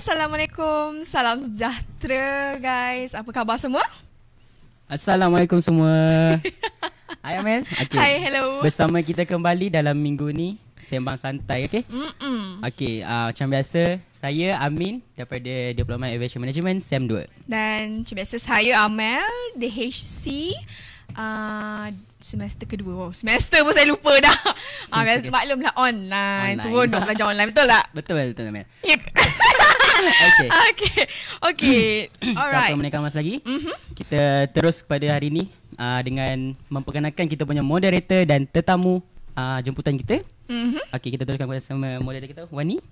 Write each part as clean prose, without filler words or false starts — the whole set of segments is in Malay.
Assalamualaikum, salam sejahtera guys. Apa khabar semua? Assalamualaikum semua. Hai Amel. Okay. Hai, hello. Bersama kita kembali dalam minggu ni sembang santai, okey? Okey, macam biasa saya Amin daripada Diploma Aviation Management SEM 2. Dan macam biasa saya Amel DHC semester kedua. Semester pun saya lupa dah. Maklumlah online. Seronok belajar online, betul tak? Betul Amel. Ya. Okay. Alright. Tanpa menekan masa lagi, kita terus kepada hari ni dengan memperkenalkan kita punya moderator dan tetamu jemputan kita. Okey, kita teruskan bersama moderator kita, Wani.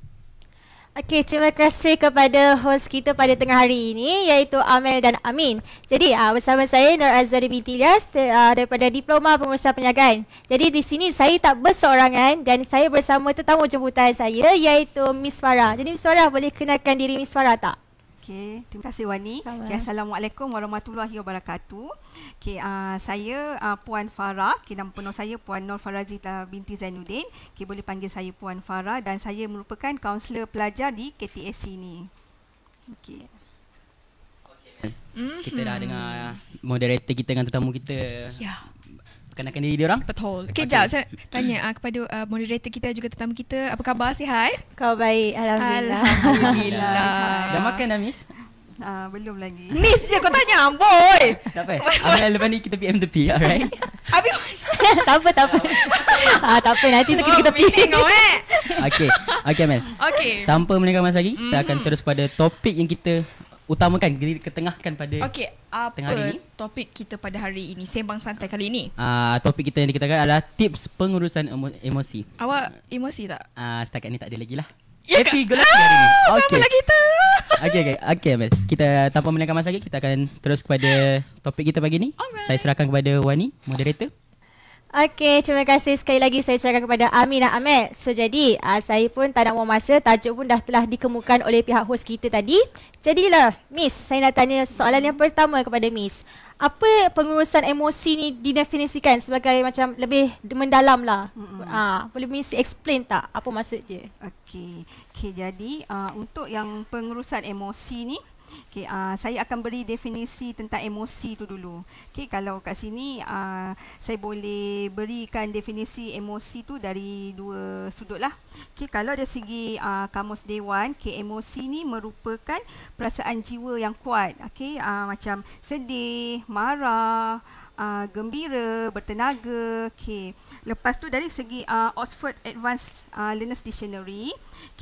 Okey, terima kasih kepada host kita pada tengah hari ini iaitu Amel dan Amin. Jadi bersama saya Nur Azhari binti Ilyas daripada Diploma Pengurusan Perniagaan. Jadi di sini saya tak berseorangan dan saya bersama tetamu jemputan saya iaitu Miss Farah. Jadi Miss Farah, boleh kenalkan diri Miss Farah tak? Okey, terima kasih Wani. Okay, Assalamualaikum warahmatullahi wabarakatuh. Okey, saya Puan Farah. Nama penuh saya Puan Nur Farazita binti Zainuddin. Okey, boleh panggil saya Puan Farah dan saya merupakan kaunselor pelajar di KTSC ni. Okey. Kita dah dengar moderator kita dengan tetamu kita. Ya. Kenalkan diri diorang. Betul. Okay, jap saya tanya kepada moderator kita juga tetamu kita. Apa khabar, sihat? Kau baik, alhamdulillah. Alhamdulillah. Dah makan dah, Miss? Belum lagi. Miss je kau tanya, boy. Tak apa. Amel, lepas ni kita PM tepi, alright? Habis tak apa. Tak apa, nanti kita meeting kau Okey Amel. Okey. Tanpa menekan masa lagi, kita akan terus pada topik yang kita utamakan, ketengahkan pada tengah hari ini. Topik kita pada hari ini, sembang santai kali ini? Topik kita yang dikatakan adalah tips pengurusan emosi. Awak emosi tak? Setakat ni tak ada lagi lah. Ya, happy good luck hari ni. Sama lagi tu. Okey Amel. Kita tanpa menekan masa lagi, kita akan terus kepada topik kita pagi ni. Alright. Saya serahkan kepada Wani, moderator. Okey, terima kasih sekali lagi saya ucapkan kepada Amin dan Amel. So jadi, saya pun tak nak buang masa, tajuk pun dah telah dikemukakan oleh pihak host kita tadi. Jadilah, Miss, saya nak tanya soalan yang pertama kepada Miss. Apa pengurusan emosi ni didefinisikan sebagai macam lebih mendalam lah? Boleh Miss explain tak apa maksud dia? Okey, jadi untuk yang pengurusan emosi ni, saya akan beri definisi tentang emosi tu dulu. Kalau kat sini saya boleh berikan definisi emosi tu dari dua sudut lah. Kalau dari segi Kamus Dewan, emosi ni merupakan perasaan jiwa yang kuat. Macam sedih, marah, gembira, bertenaga. Lepas tu dari segi Oxford Advanced Learners Dictionary,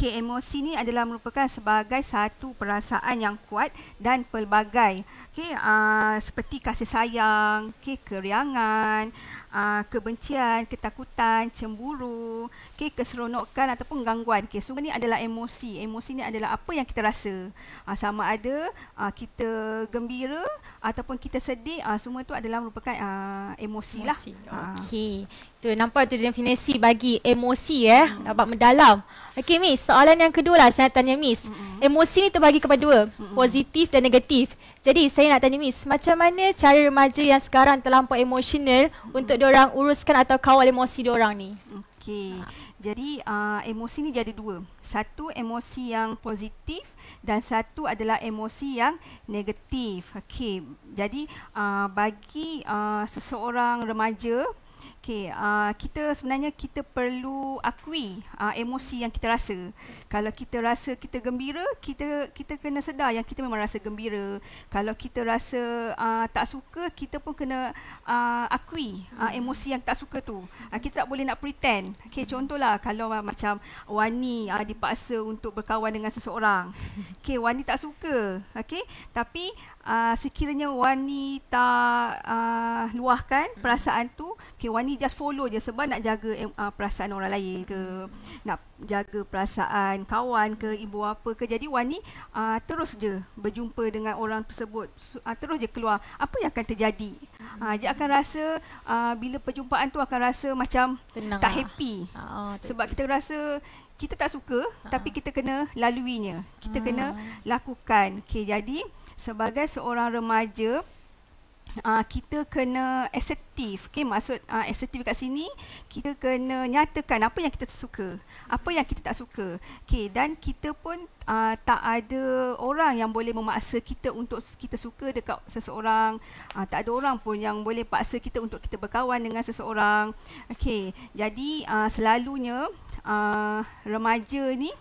emosi ni adalah merupakan sebagai satu perasaan yang kuat dan pelbagai. Seperti kasih sayang, keriangan, kebencian, ketakutan, cemburu, keseronokan ataupun gangguan. Semua ni adalah emosi. Emosi ni adalah apa yang kita rasa. Sama ada kita gembira ataupun kita sedih, semua tu adalah merupakan emosi lah. Okey. Tu nampak tu definisi bagi emosi dapat mendalam. Okey Miss, soalan yang kedua lah saya nak tanya Miss. Emosi ni terbagi kepada dua, positif dan negatif. Jadi saya nak tanya Miss, macam mana cara remaja yang sekarang terlampau emosional untuk diorang uruskan atau kawal emosi diorang ni? Okey. Jadi emosi ni jadi dua. Satu emosi yang positif dan satu adalah emosi yang negatif. Okey. Jadi bagi seseorang remaja, kita sebenarnya kita perlu akui emosi yang kita rasa. Kalau kita rasa kita gembira, kita kena sedar yang kita memang rasa gembira. Kalau kita rasa tak suka, kita pun kena akui emosi yang tak suka tu. Kita tak boleh nak pretend. Contohlah kalau macam Wani dipaksa untuk berkawan dengan seseorang. Wani tak suka. Tapi sekiranya Wani tak luahkan perasaan tu, Wani just follow je sebab nak jaga perasaan orang lain ke, nak jaga perasaan kawan ke, ibu apa ke. Jadi Wani terus je berjumpa dengan orang tersebut, terus je keluar. Apa yang akan terjadi? Dia akan rasa bila perjumpaan tu akan rasa macam tenang tak happy. Sebab kita rasa kita tak suka, tapi kita kena laluinya. Kita kena lakukan. Jadi sebagai seorang remaja, kita kena asertif. Okay, maksud asertif kat sini, kita kena nyatakan apa yang kita suka, apa yang kita tak suka. Okay, dan kita pun tak ada orang yang boleh memaksa kita untuk kita suka dekat seseorang. Tak ada orang pun yang boleh paksa kita untuk kita berkawan dengan seseorang. Okay, jadi selalunya remaja ni,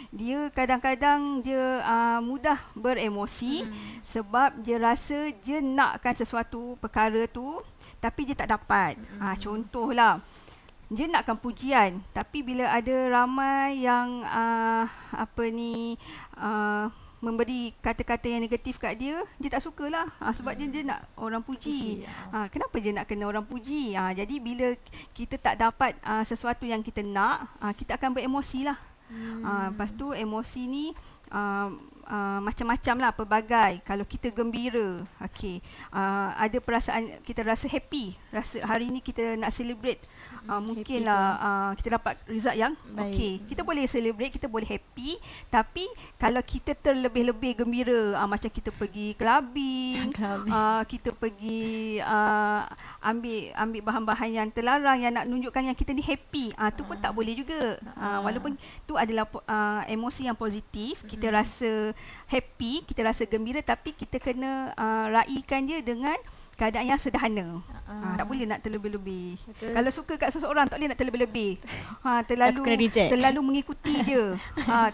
dia kadang-kadang dia mudah beremosi sebab dia rasa dia nakkan sesuatu perkara tu tapi dia tak dapat. Contohlah, dia nakkan pujian tapi bila ada ramai yang memberi kata-kata yang negatif kat dia, dia tak sukalah. Sebab dia nak orang puji. Kenapa dia nak kena orang puji? Jadi bila kita tak dapat sesuatu yang kita nak, kita akan beremosi lah. Lepas tu emosi ni macam-macam lah, pelbagai. Kalau kita gembira, ada perasaan kita rasa happy, rasa hari ni kita nak celebrate, mungkinlah kita dapat result yang kita boleh celebrate, kita boleh happy. Tapi kalau kita terlebih-lebih gembira, macam kita pergi clubbing, kita pergi ambil bahan-bahan yang terlarang yang nak tunjukkan yang kita ni happy, tu pun tak boleh juga. Walaupun tu adalah emosi yang positif, kita rasa happy, kita rasa gembira, tapi kita kena raikan dia dengan keadaan yang sederhana. Tak boleh nak terlebih-lebih. Kalau suka kat seseorang, tak boleh nak terlebih-lebih. Terlalu mengikuti dia.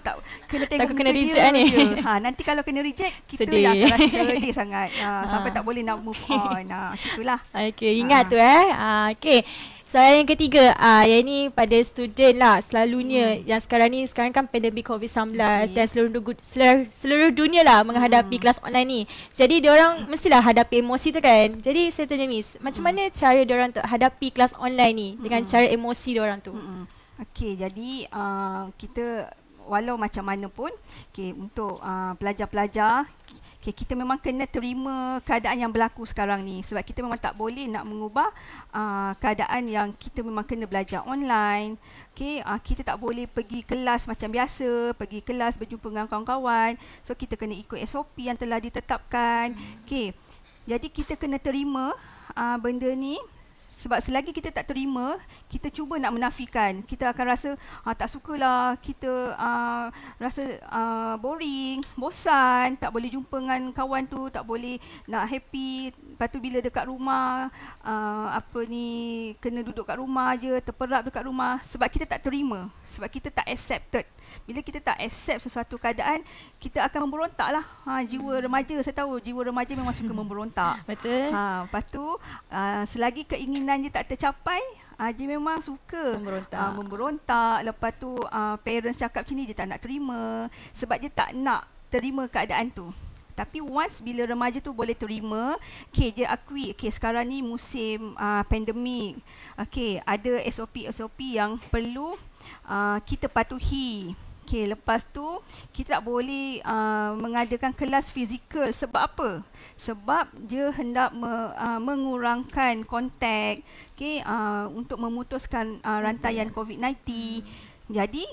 Tak kena tengok muka dia je. Nanti kalau kena reject, kita sedih. Yang akan rasa sedih sangat. Sampai tak boleh nak move on. Itulah. Okey, ingat tu okey. Soalan yang ketiga, yang ni pada student lah selalunya. Yang sekarang kan pandemik COVID-19 dan seluruh dunia lah menghadapi kelas online ni. Jadi diorang mestilah hadapi emosi tu kan. Jadi saya tanya Miss, macam mana cara diorang untuk hadapi kelas online ni dengan cara emosi diorang tu? Okey, jadi kita walau macam mana pun, untuk pelajar-pelajar, kita memang kena terima keadaan yang berlaku sekarang ni. Sebab kita memang tak boleh nak mengubah keadaan yang kita memang kena belajar online. Kita tak boleh pergi kelas macam biasa, pergi kelas berjumpa dengan kawan-kawan. So kita kena ikut SOP yang telah ditetapkan. Jadi kita kena terima benda ni. Sebab selagi kita tak terima, kita cuba nak menafikan. Kita akan rasa tak sukalah, kita rasa boring, bosan, tak boleh jumpa dengan kawan tu, tak boleh nak happy. Lepas tu bila dekat rumah, kena duduk kat rumah je, terperap dekat rumah. Sebab kita tak terima, sebab kita tak accepted. Bila kita tak accept sesuatu keadaan, kita akan memberontak lah. Jiwa remaja, saya tahu jiwa remaja memang suka memberontak. Betul. Lepas tu, selagi keinginan dia tak tercapai, dia memang suka memberontak. Lepas tu parents cakap macam ni, dia tak nak terima. Sebab dia tak nak terima keadaan tu. Tapi once bila remaja tu boleh terima, dia akui, sekarang ni musim pandemik, ada SOP yang perlu kita patuhi. Lepas tu kita tak boleh mengadakan kelas fizikal. Sebab apa? Sebab dia hendak mengurangkan kontak, untuk memutuskan rantaian COVID-19. Jadi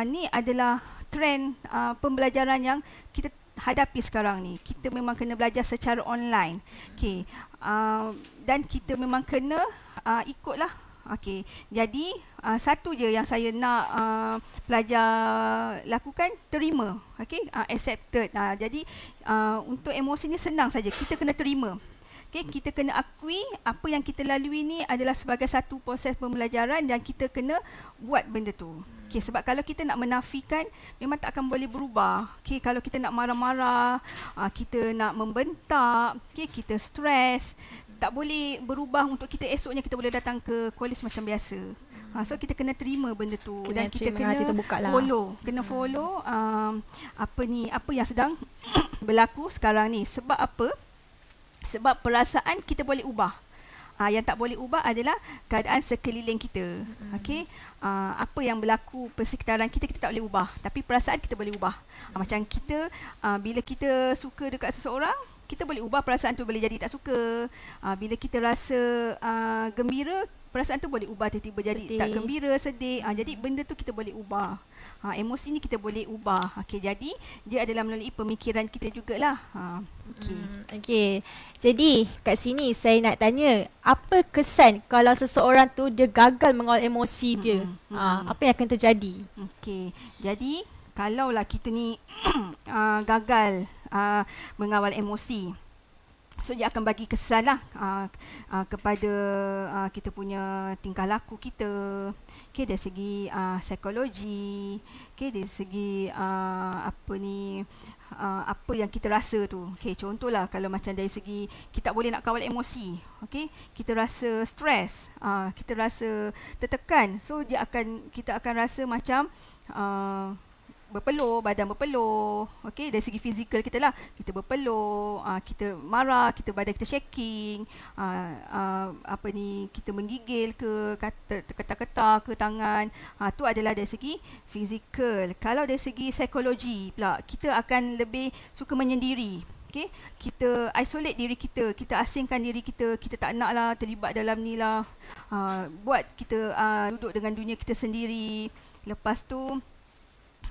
ni adalah trend pembelajaran yang kita hadapi sekarang ni. Kita memang kena belajar secara online. Dan kita memang kena ikutlah. Jadi satu je yang saya nak pelajar lakukan, terima. Accepted. Jadi untuk emosi ni senang saja. Kita kena terima. Kita kena akui apa yang kita lalui ni adalah sebagai satu proses pembelajaran dan kita kena buat benda tu. Sebab kalau kita nak menafikan, memang tak akan boleh berubah. Kalau kita nak marah-marah, kita nak membentak, kita stres, tak boleh berubah untuk kita esoknya kita boleh datang ke kolej macam biasa. So kita kena terima benda tu dan kita kena follow. Kena follow apa yang sedang berlaku sekarang ni. Sebab apa? Sebab perasaan kita boleh ubah. Yang tak boleh ubah adalah keadaan sekeliling kita. Apa yang berlaku persekitaran kita, kita tak boleh ubah. Tapi perasaan kita boleh ubah. Macam kita, bila kita suka dekat seseorang, kita boleh ubah perasaan tu boleh jadi tak suka. Bila kita rasa gembira, perasaan tu boleh ubah tiba-tiba jadi tak gembira, sedih. Jadi benda tu kita boleh ubah. Emosi ni kita boleh ubah. Jadi dia adalah melalui pemikiran kita jugalah. Okey. Jadi kat sini saya nak tanya, apa kesan kalau seseorang tu dia gagal mengawal emosi dia? Apa yang akan terjadi? Okey. Jadi kalaulah kita ni gagal mengawal emosi, so dia akan bagi kesan lah kepada kita punya tingkah laku kita, dari segi psikologi, dari segi apa yang kita rasa tu. Contohlah kalau macam dari segi kita tak boleh nak kawal emosi, kita rasa stres, kita rasa tertekan, so kita akan rasa macam berpeluh, badan berpeluh, dari segi fizikal kita lah, kita berpeluh, kita marah, badan kita shaking, kita menggigil ke, terketar-ketar ke tangan, tu adalah dari segi fizikal. Kalau dari segi psikologi pula, kita akan lebih suka menyendiri. Kita isolate diri kita, kita asingkan diri kita, kita tak nak lah terlibat dalam ni lah, buat kita duduk dengan dunia kita sendiri. Lepas tu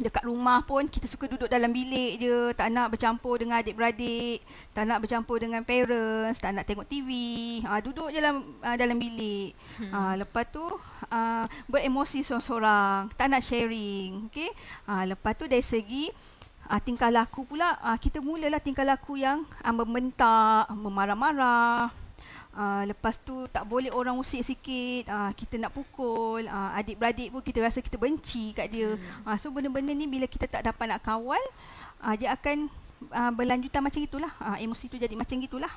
dekat rumah pun kita suka duduk dalam bilik je, tak nak bercampur dengan adik-beradik, tak nak bercampur dengan parents, tak nak tengok TV, duduk je dalam bilik. Lepas tu beremosi seorang-seorang, tak nak sharing. Lepas tu dari segi tingkah laku pula, kita mulalah tingkah laku yang membentak, memarah-marah. Lepas tu tak boleh orang usik sikit, kita nak pukul, adik-beradik pun kita rasa kita benci kat dia. So benda-benda ni bila kita tak dapat nak kawal, dia akan berlanjutan macam itulah. Emosi tu jadi macam gitulah.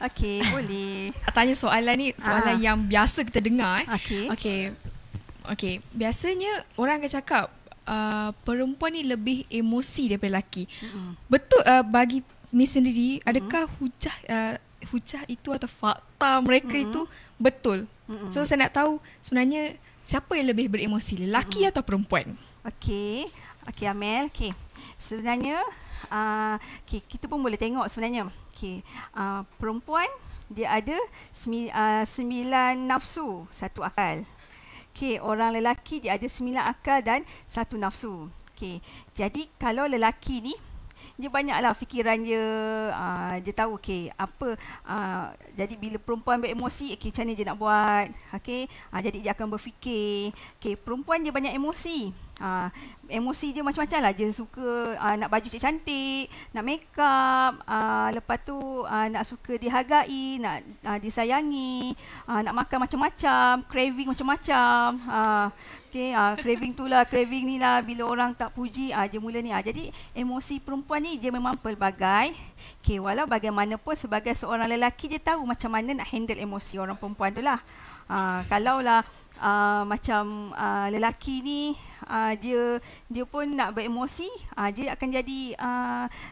Okey, boleh. Tanya soalan ni, soalan yang biasa kita dengar. Okey. Biasanya orang akan cakap perempuan ni lebih emosi daripada lelaki. Betul bagi Miss sendiri, adakah hujah itu atau fakta mereka itu betul? So saya nak tahu sebenarnya siapa yang lebih beremosi, lelaki atau perempuan? Okey Amel. Sebenarnya kita pun boleh tengok sebenarnya. Perempuan dia ada 9 nafsu, 1 akal. Orang lelaki dia ada 9 akal dan 1 nafsu. Jadi kalau lelaki ni dia banyaklah fikiran dia, dia tahu apa, jadi bila perempuan beremosi, macam mana dia nak buat, jadi dia akan berfikir. Perempuan dia banyak emosi, emosi dia macam-macam lah. Dia suka nak baju cantik, nak make up, lepas tu nak suka dihargai, nak disayangi, nak makan macam-macam, craving macam-macam. Craving tu lah, craving ni lah, bila orang tak puji, dia mula ni. Jadi emosi perempuan ni dia memang pelbagai. Walau bagaimanapun sebagai seorang lelaki, dia tahu macam mana nak handle emosi orang perempuan tu lah. Kalaulah macam lelaki ni dia pun nak beremosi, dia akan jadi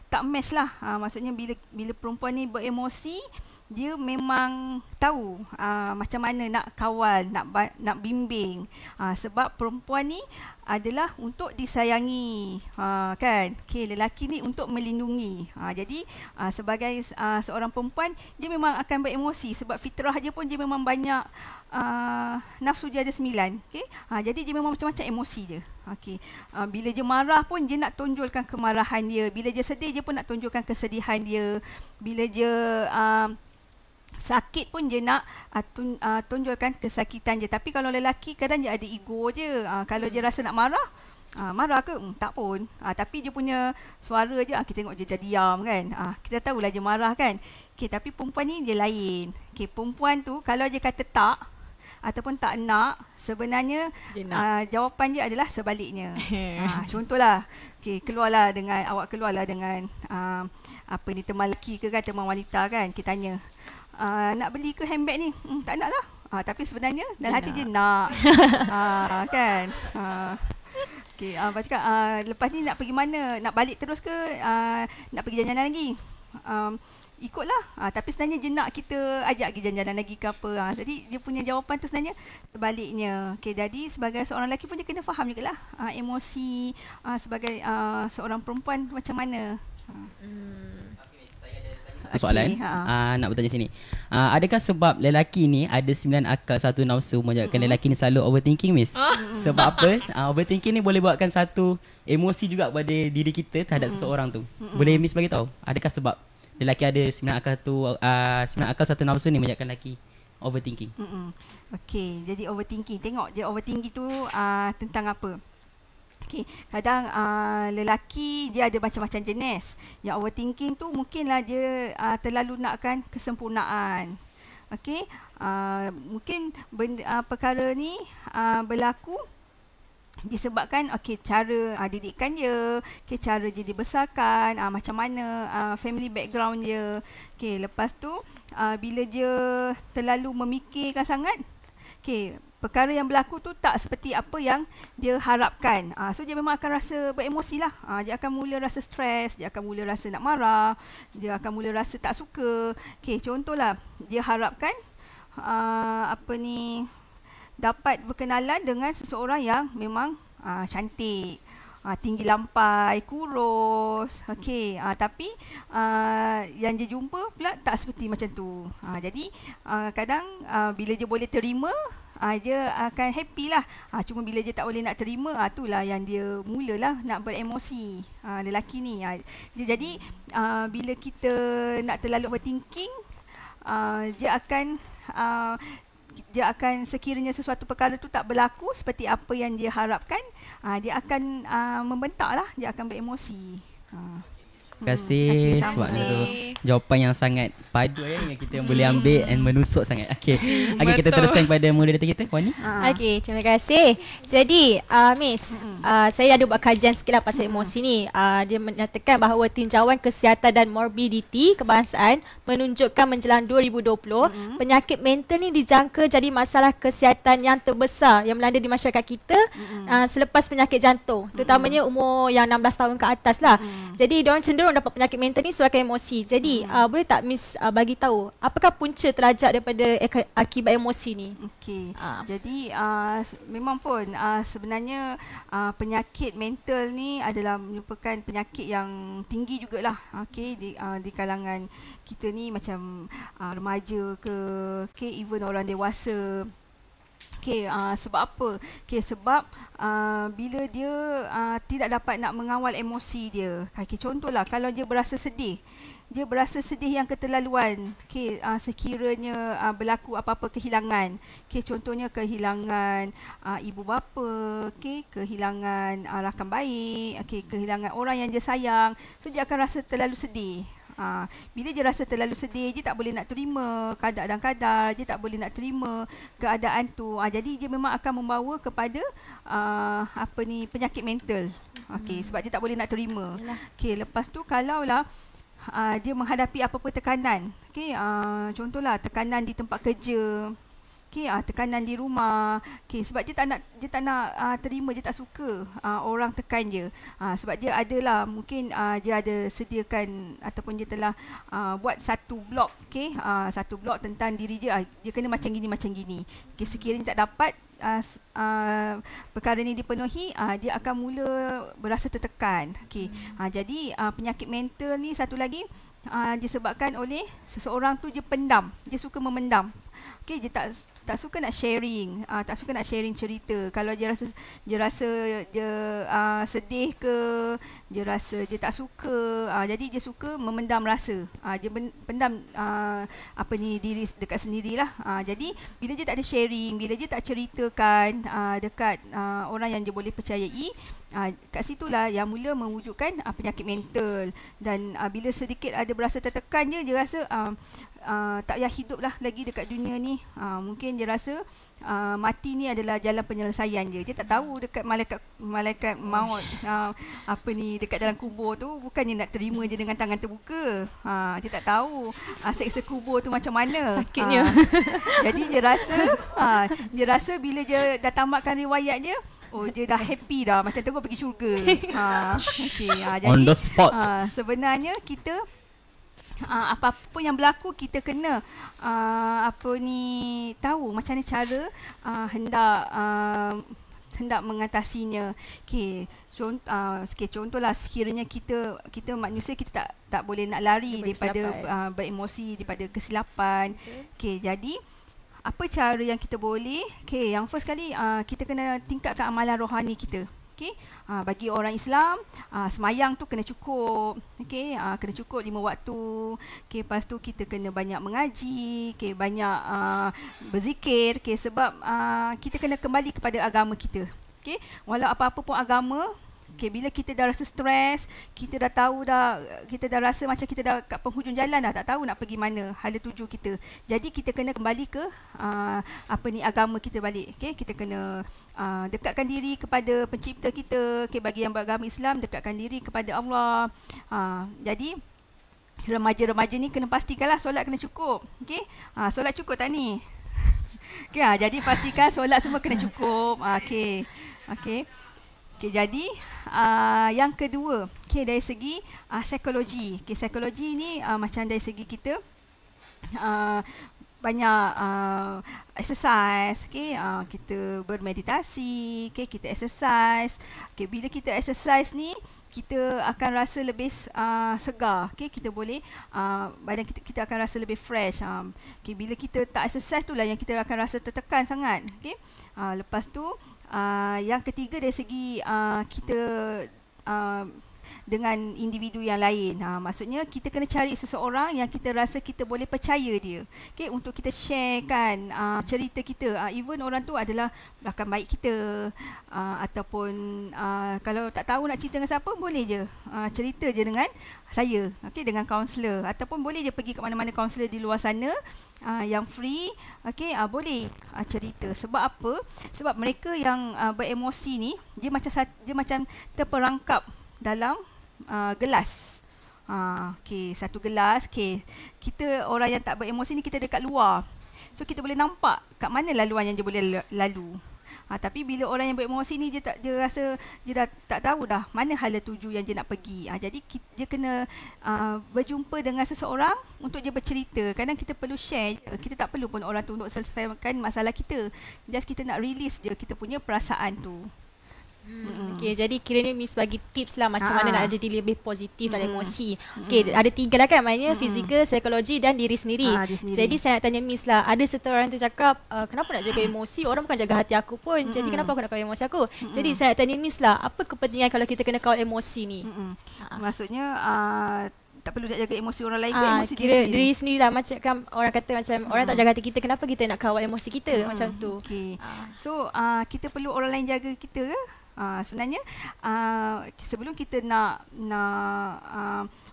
tak match lah. Maksudnya bila perempuan ni beremosi, dia memang tahu macam mana nak kawal, nak bimbing. Sebab perempuan ni adalah untuk disayangi, kan? Lelaki ni untuk melindungi. Jadi sebagai seorang perempuan, dia memang akan beremosi sebab fitrah dia pun dia memang banyak, nafsu dia ada 9. Jadi dia memang macam-macam emosi dia. Bila dia marah pun dia nak tonjolkan kemarahan dia. Bila dia sedih, dia pun nak tonjolkan kesedihan dia. Bila dia sakit pun dia nak tonjolkan kesakitan dia. Tapi kalau lelaki kadang dia ada ego je. Kalau dia rasa nak marah, marah ke? Tak pun. Tapi dia punya suara je, kita tengok dia diam kan. Kita tahulah dia marah kan. Tapi perempuan ni dia lain. Perempuan tu kalau dia kata tak ataupun tak nak, sebenarnya jawapan dia adalah sebaliknya. Contohlah, awak keluarlah dengan teman lelaki ke kan, teman wanita kan, kita tanya, nak beli ke handbag ni? Tak nak lah. Tapi sebenarnya dalam hati dia nak. Kan? Lepas cakap, lepas ni nak pergi mana? Nak balik terus ke? Nak pergi jalan-jalan lagi? Ikutlah. Tapi sebenarnya dia nak kita ajak pergi jalan-jalan lagi ke apa. Jadi dia punya jawapan tu sebenarnya sebaliknya. Jadi sebagai seorang lelaki pun dia kena faham jugalah emosi sebagai seorang perempuan macam mana. persoalan. Nak bertanya sini. Adakah sebab lelaki ni ada 9 akal, 1 nafsu menyebabkan lelaki ni selalu overthinking, Miss? Sebab apa? Overthinking ni boleh buatkan satu emosi juga pada diri kita terhadap seseorang tu. Boleh Miss bagi tahu? Adakah sebab lelaki ada 9 akal tu 9 akal 1 nafsu ni menyebabkan lelaki overthinking? Okey, jadi overthinking. Tengok je overthinking tu tentang apa. Okey, kadang lelaki dia ada macam-macam jenis. Yang overthinking tu mungkinlah dia terlalu nakkan kesempurnaan. Okey, mungkin perkara ni berlaku disebabkan cara didikan dia, cara dia dibesarkan, macam mana family background dia. Lepas tu bila dia terlalu memikirkan sangat, perkara yang berlaku tu tak seperti apa yang dia harapkan. So dia memang akan rasa beremosi lah. Dia akan mula rasa stres, dia akan mula rasa nak marah, dia akan mula rasa tak suka. Contohlah dia harapkan dapat berkenalan dengan seseorang yang memang cantik, tinggi lampai, kurus. Tapi yang dia jumpa pula tak seperti macam tu. Jadi kadang bila dia boleh terima, dia akan happy lah. Cuma bila dia tak boleh nak terima, itulah yang dia mulalah nak beremosi, lelaki ni. Jadi bila kita nak terlalu overthinking, dia akan sekiranya sesuatu perkara tu tak berlaku seperti apa yang dia harapkan, dia akan membentak lah, dia akan beremosi. Terima kasih sebab itu jawapan yang sangat padu yang kita boleh ambil dan menusuk sangat. Okey, kita teruskan kepada moderator kita, Wani. Okey, terima kasih. Jadi, Miss, saya ada buat kajian sikit lah pasal emosi ni. Dia menyatakan bahawa tinjauan kesihatan dan morbidity kebangsaan menunjukkan menjelang 2020, penyakit mental ni dijangka jadi masalah kesihatan yang terbesar yang melanda di masyarakat kita selepas penyakit jantung, terutamanya umur yang 16 tahun ke atas lah. Jadi, diorang cenderung dapat penyakit mental ni sebabkan emosi. Jadi boleh tak Miss bagi tahu apakah punca terlajak daripada akibat emosi ni? Okey. Jadi memang pun sebenarnya penyakit mental ni adalah merupakan penyakit yang tinggi jugalah. Di kalangan kita ni, macam remaja ke even orang dewasa. Sebab apa? Sebab bila dia tidak dapat nak mengawal emosi dia. Contohlah kalau dia berasa sedih, yang keterlaluan. Sekiranya berlaku apa-apa kehilangan. Contohnya kehilangan ibu bapa, kehilangan rakan baik, kehilangan orang yang dia sayang. So dia akan rasa terlalu sedih. Bila dia rasa terlalu sedih, dia tak boleh nak terima kadar-kadar, dia tak boleh nak terima keadaan tu. Jadi dia memang akan membawa kepada penyakit mental. Sebab dia tak boleh nak terima. Lepas tu kalaulah dia menghadapi apa-apa tekanan, contohlah tekanan di tempat kerja, tekanan di rumah, sebab dia tak nak terima, dia tak suka orang tekan dia, sebab dia adalah mungkin dia ada sediakan ataupun dia telah buat satu blok, satu blok tentang diri dia, dia kena macam gini, sekiranya tak dapat perkara ni dipenuhi, dia akan mula berasa tertekan. Jadi penyakit mental ni satu lagi disebabkan oleh seseorang tu dia pendam, dia suka memendam. Dia tak suka nak sharing, tak suka nak sharing cerita. Kalau dia rasa dia sedih ke, dia rasa dia tak suka, jadi dia suka memendam rasa. Dia pendam diri dekat sendirilah. Jadi bila dia tak ada sharing, bila dia tak ceritakan dekat orang yang dia boleh percayai, kat situlah yang mula mewujudkan penyakit mental. Dan bila sedikit ada berasa tertekan dia rasa tak payah hidup lah lagi dekat dunia ni. Mungkin dia rasa mati ni adalah jalan penyelesaian dia. Dia tak tahu dekat malaikat maut dekat dalam kubur tu bukannya nak terima je dengan tangan terbuka. Dia tak tahu seksa kubur tu macam mana. Sakitnya. Jadi dia rasa bila dia dah tamatkan riwayat dia, dia dah happy dah, macam terus pergi syurga. Jadi on the spot. Sebenarnya kita apa-apa yang berlaku kita kena tahu macam mana cara hendak mengatasinya. Contohlah sekiranya kita manusia kita tak boleh nak lari daripada beremosi, daripada kesilapan. Jadi apa cara yang kita boleh? Yang first kali kita kena tingkatkan amalan rohani kita. Bagi orang Islam, semayang tu kena cukup. Kena cukup 5 waktu. Lepas tu kita kena banyak mengaji, banyak berzikir, sebab kita kena kembali kepada agama kita. Walau apa-apa pun agama, bila kita dah rasa stres, kita dah rasa macam kita dah kat penghujung jalan dah, tak tahu nak pergi mana, hala tuju kita. Jadi kita kena kembali ke agama kita balik. Kita kena dekatkan diri kepada pencipta kita. Bagi yang beragama Islam, dekatkan diri kepada Allah. Jadi remaja-remaja ni kena pastikanlah solat kena cukup. Solat cukup tak ni? Jadi pastikan solat semua kena cukup. Jadi yang kedua, dari segi psikologi. Psikologi ni macam dari segi kita banyak exercise, kita bermeditasi, kita exercise. Bila kita exercise ni, kita akan rasa lebih segar. Kita boleh badan kita akan rasa lebih fresh. Bila kita tak exercise, itulah yang kita akan rasa tertekan sangat. Lepas tu yang ketiga dari segi kita dengan individu yang lain. Maksudnya kita kena cari seseorang yang kita rasa kita boleh percaya dia. Untuk kita sharekan cerita kita. Even orang tu adalah rakan baik kita, ataupun kalau tak tahu nak cerita dengan siapa, boleh je cerita je dengan saya, dengan kaunselor, ataupun boleh je pergi ke mana-mana kaunselor di luar sana yang free. Boleh cerita. Sebab apa? Sebab mereka yang beremosi ni, dia macam terperangkap dalam gelas. Satu gelas. Kita orang yang tak beremosi ni, kita dekat luar, so kita boleh nampak kat mana laluan yang dia boleh lalu. Tapi bila orang yang beremosi ni, dia rasa dia dah tak tahu dah mana hala tuju yang dia nak pergi. Jadi dia kena berjumpa dengan seseorang untuk dia bercerita. Kadang kita perlu share. Kita tak perlu pun orang tu untuk selesaikan masalah kita. Just kita nak release je kita punya perasaan tu. Jadi kiranya Miss bagi tips lah macam mana nak jadi lebih positif dalam emosi. Ada 3 lah kan, maknanya fizikal, psikologi dan diri sendiri. Jadi saya nak tanya Miss lah, ada satu orang tu cakap, kenapa nak jaga emosi? Orang bukan jaga hati aku pun. Jadi kenapa aku nak kawal emosi aku? Jadi saya nak tanya Miss lah, apa kepentingan kalau kita kena kawal emosi ni? Maksudnya tak perlu jaga emosi orang lain, emosi diri sendiri lah. Macam kan orang kata macam orang tak jaga hati kita, kenapa kita nak kawal emosi kita? Macam tu. So kita perlu orang lain jaga kita ke? Sebenarnya sebelum kita nak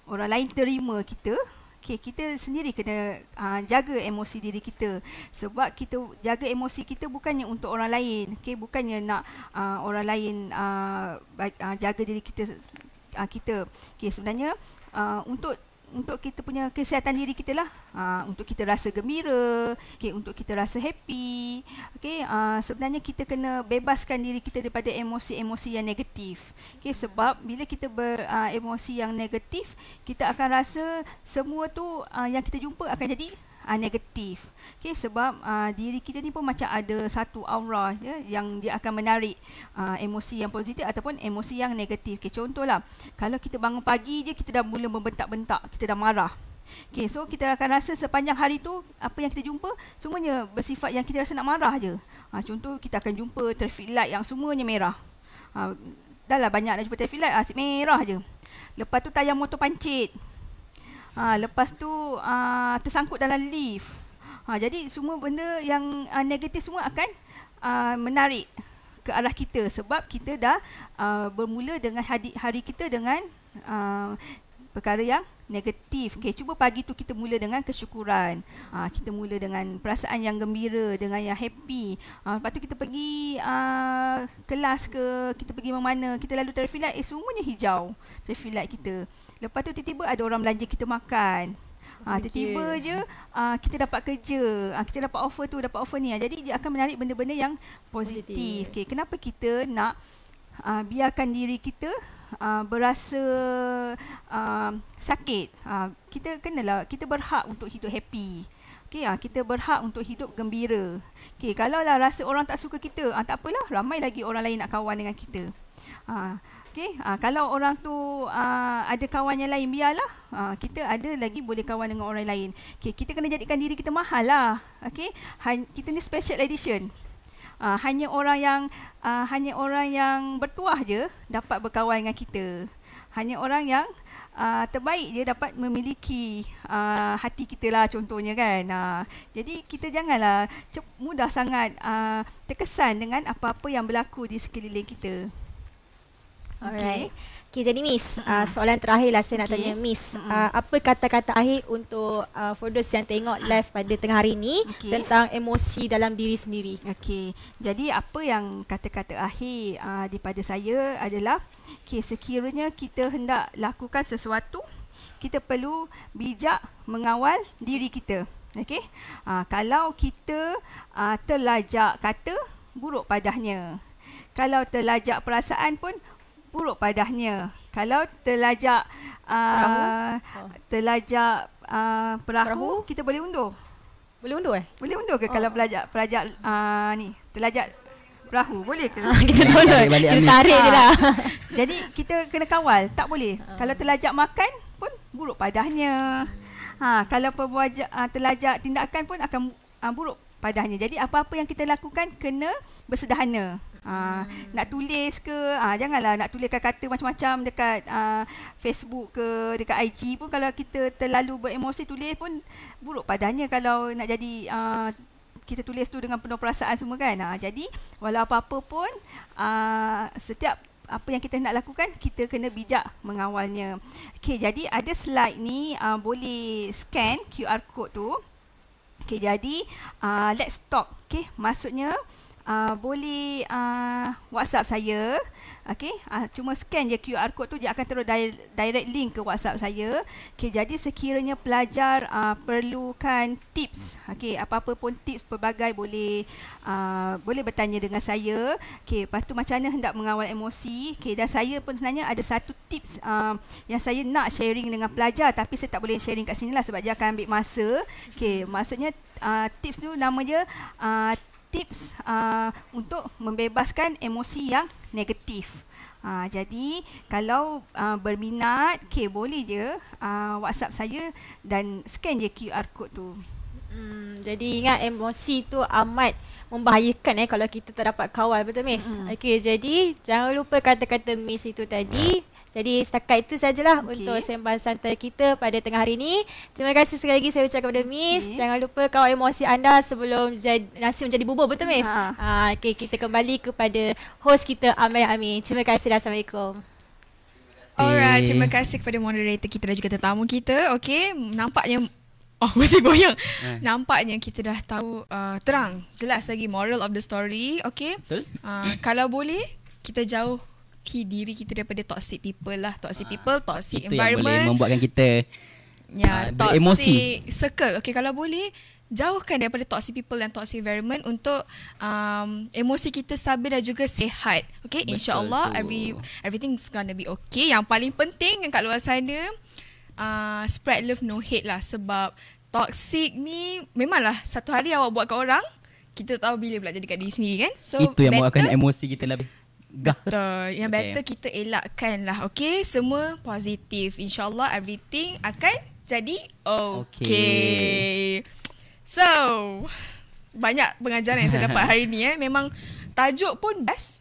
orang lain terima kita, kita sendiri kena jaga emosi diri kita. Sebab kita jaga emosi kita bukannya untuk orang lain, bukannya nak orang lain jaga diri kita. Sebenarnya untuk kita punya kesihatan diri kita lah, untuk kita rasa gembira, untuk kita rasa happy. Sebenarnya kita kena bebaskan diri kita daripada emosi-emosi yang negatif. Sebab bila kita beremosi yang negatif, kita akan rasa semua tu yang kita jumpa akan jadi negatif. Sebab diri kita ni pun macam ada satu aura yang dia akan menarik emosi yang positif ataupun emosi yang negatif. Contohlah, kalau kita bangun pagi je kita dah mula membentak-bentak, kita dah marah. So kita akan rasa sepanjang hari tu apa yang kita jumpa semuanya bersifat yang kita rasa nak marah je. Contoh, kita akan jumpa traffic light yang semuanya merah. Dah lah banyak nak jumpa traffic light, asyik merah je. Lepas tu tayar motor pancit. Lepas tu tersangkut dalam lift. Jadi semua benda yang negatif semua akan menarik ke arah kita. Sebab kita dah bermula dengan hari kita dengan perkara yang negatif. Cuba pagi tu kita mula dengan kesyukuran. Kita mula dengan perasaan yang gembira, dengan yang happy. Lepas tu kita pergi kelas ke, kita pergi mana, kita lalu traffic light, semuanya hijau traffic light kita. Lepas tu tiba-tiba ada orang belanja kita makan. Tiba-tiba je kita dapat kerja, kita dapat offer ni. Jadi dia akan menarik benda-benda yang positif. Kenapa kita nak biarkan diri kita berasa sakit? Kita berhak untuk hidup happy. Okey, kita berhak untuk hidup gembira. Okey, kalau lah rasa orang tak suka kita, tak apalah, ramai lagi orang lain nak kawan dengan kita. Okey, kalau orang tu ada kawan yang lain, biarlah. Kita ada lagi boleh kawan dengan orang lain. Okey, kita kena jadikan diri kita mahal lah. Okey, kita ni special edition. Hanya orang yang bertuah je dapat berkawan dengan kita. Hanya orang yang terbaik je dapat memiliki hati kita lah, contohnya kan. Jadi kita janganlah mudah sangat terkesan dengan apa-apa yang berlaku di sekeliling kita. Alright. Okay, jadi Miss, soalan terakhir lah saya nak tanya Miss. Apa kata-kata akhir untuk for those yang tengok live pada tengah hari ni tentang emosi dalam diri sendiri? Okey, jadi apa yang kata-kata akhir daripada saya adalah, sekiranya kita hendak lakukan sesuatu, kita perlu bijak mengawal diri kita. Okey, kalau kita terlajak kata, buruk padahnya. Kalau terlajak perasaan pun buruk padahnya. Kalau terlajak perahu, kita boleh undur. Boleh undur Boleh undur ke kalau terlajak perahu? Boleh ke? Kita tolong. Kita tarik je lah. Jadi kita kena kawal, tak boleh. Kalau terlajak makan pun buruk padahnya. Kalau terlajak tindakan pun akan buruk padahnya. Jadi apa-apa yang kita lakukan kena bersederhana. Nak tulis ke, janganlah nak tulis kata macam-macam dekat Facebook ke, dekat IG pun. Kalau kita terlalu beremosi tulis pun buruk padanya. Kalau nak jadi kita tulis tu dengan penuh perasaan semua kan. Jadi walau apa-apa pun, setiap apa yang kita nak lakukan, kita kena bijak mengawalnya. Okey, jadi ada slide ni, boleh scan QR code tu. Okey, jadi let's talk. Okey, maksudnya boleh WhatsApp saya. Okey, cuma scan je QR code tu, dia akan terus direct link ke WhatsApp saya. Okey, jadi sekiranya pelajar perlukan tips, okey, apa-apa pun tips pelbagai, boleh bertanya dengan saya. Okey, lepas tu macam mana hendak mengawal emosi. Okey, dan saya pun sebenarnya ada satu tips yang saya nak sharing dengan pelajar, tapi saya tak boleh sharing kat sini lah sebab dia akan ambil masa. Okey, maksudnya tips tu nama dia tips untuk membebaskan emosi yang negatif. Jadi kalau berminat, boleh je WhatsApp saya dan scan je QR code tu. Jadi ingat, emosi tu amat membahayakan kalau kita tak dapat kawal, betul Miss? Okey, jadi jangan lupa kata-kata Miss itu tadi. Jadi setakat itu sajalah untuk sembang santai kita pada tengah hari ini. Terima kasih sekali lagi saya ucapkan kepada Miss. Jangan lupa kawal emosi anda sebelum nasi menjadi bubur, betul Miss? Okey, kita kembali kepada host kita Amel Amin. Terima kasih dan Assalamualaikum. Alright, terima kasih kepada moderator kita dan juga tetamu kita. Okey, nampaknya mesti goyang. Nampaknya kita dah tahu terang, jelas lagi moral of the story. Okey. Kalau boleh kita jauh diri kita daripada toxic people lah. Toxic people, toxic itu environment. Itu yang boleh membuatkan kita toxic circle. Okay, kalau boleh jauhkan daripada toxic people dan toxic environment untuk emosi kita stabil dan juga sihat. Okay, insyaAllah everything's gonna be okay. Yang paling penting kat luar sana, spread love, no hate lah. Sebab toxic ni memanglah satu hari awak buat kat orang, kita tahu bila pula jadi kat diri sendiri kan. So itu yang membuatkan emosi kita lebih betul. Yang better kita elakkan lah. Okay, semua positif. InsyaAllah everything akan jadi okay. So, banyak pengajaran yang saya dapat hari ni. Memang tajuk pun best,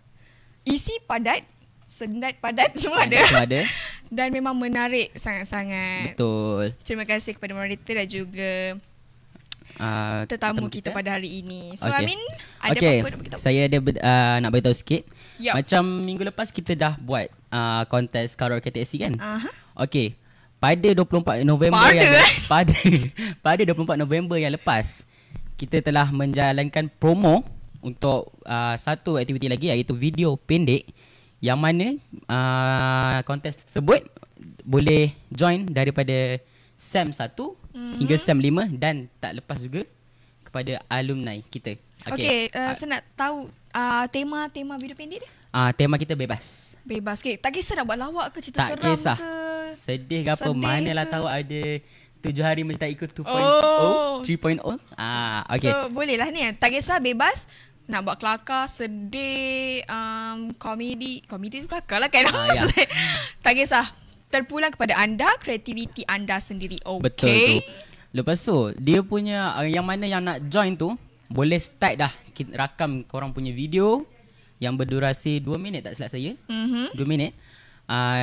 isi padat, sendat padat, semua ada. Dan memang menarik sangat-sangat. Betul. Terima kasih kepada moderator dan juga tetamu kita pada hari ini. So Amin, ada apa-apa nak beritahu? Saya ada nak beritahu sikit. Macam minggu lepas kita dah buat kontes karaoke taxi kan? Okey, pada 24 November pada 24 November yang lepas, kita telah menjalankan promo untuk satu aktiviti lagi, iaitu video pendek, yang mana kontes tersebut boleh join daripada SEM 1 hingga SEM 5 dan tak lepas juga kepada alumni kita. Okey, saya nak tahu tema video pendek dia? Tema kita bebas. Bebas. Okay, tak kisah nak buat lawak ke, cerita tak seram kisah. ke, sedih ke apa, manalah tahu ada 7 hari mencintai ku 2.0, 3.0. Okay. So boleh lah ni. Tak kisah, bebas. Nak buat kelakar, sedih, komedi tu kelakar lah kan. Ya. Tak kisah. Terpulang kepada anda, kreativiti anda sendiri. Okay. Betul tu. Lepas tu, dia punya yang mana yang nak join tu, boleh start dah rakam korang punya video yang berdurasi 2 minit tak silap saya. 2 minit.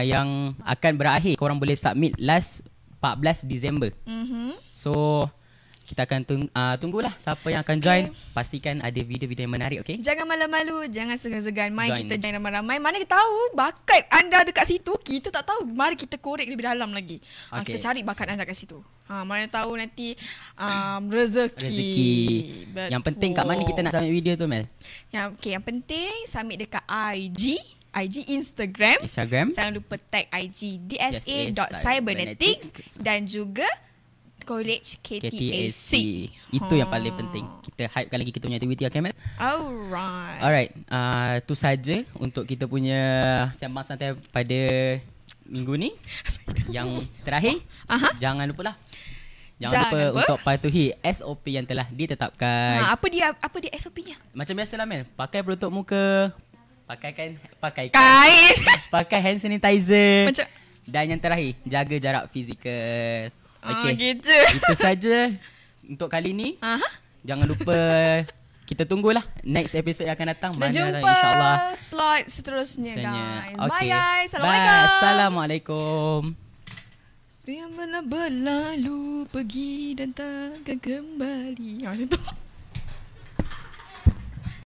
Yang akan berakhir, korang boleh submit last 14 Disember. So kita akan tunggulah siapa yang akan join. Pastikan ada video-video yang menarik, okay? Jangan malu-malu, jangan segan-segan. Mari kita join ramai-ramai. Mana kita tahu bakat anda dekat situ, kita tak tahu. Mari kita korek lebih dalam lagi. Kita cari bakat anda kat situ. Mana tahu nanti rezeki. Yang penting kat mana kita nak submit video tu, Mel? Yang penting submit dekat IG, Instagram. Jangan lupa tag IG dsa.cybernetics dan juga College KTAC. Itu yang paling penting. Kita hypekan lagi kita punya aktiviti, okay, Mel? Alright. Tu saja untuk kita punya sembang santai pada minggu ni. Yang terakhir, jangan lupa untuk patuhi SOP yang telah ditetapkan. Apa dia SOP-nya? Macam biasalah, Mel. Pakai penutup muka, pakai kain, pakai hand sanitizer. Dan yang terakhir, jaga jarak fizikal. Okay. Gitu. Itu saja untuk kali ni. Jangan lupa kita tunggulah next episode yang akan datang. Kita jumpa insyaAllah slot seterusnya, guys. Okay. Bye, guys. Assalamualaikum. Yang berlalu pergi dan takkan kembali. Macam tu.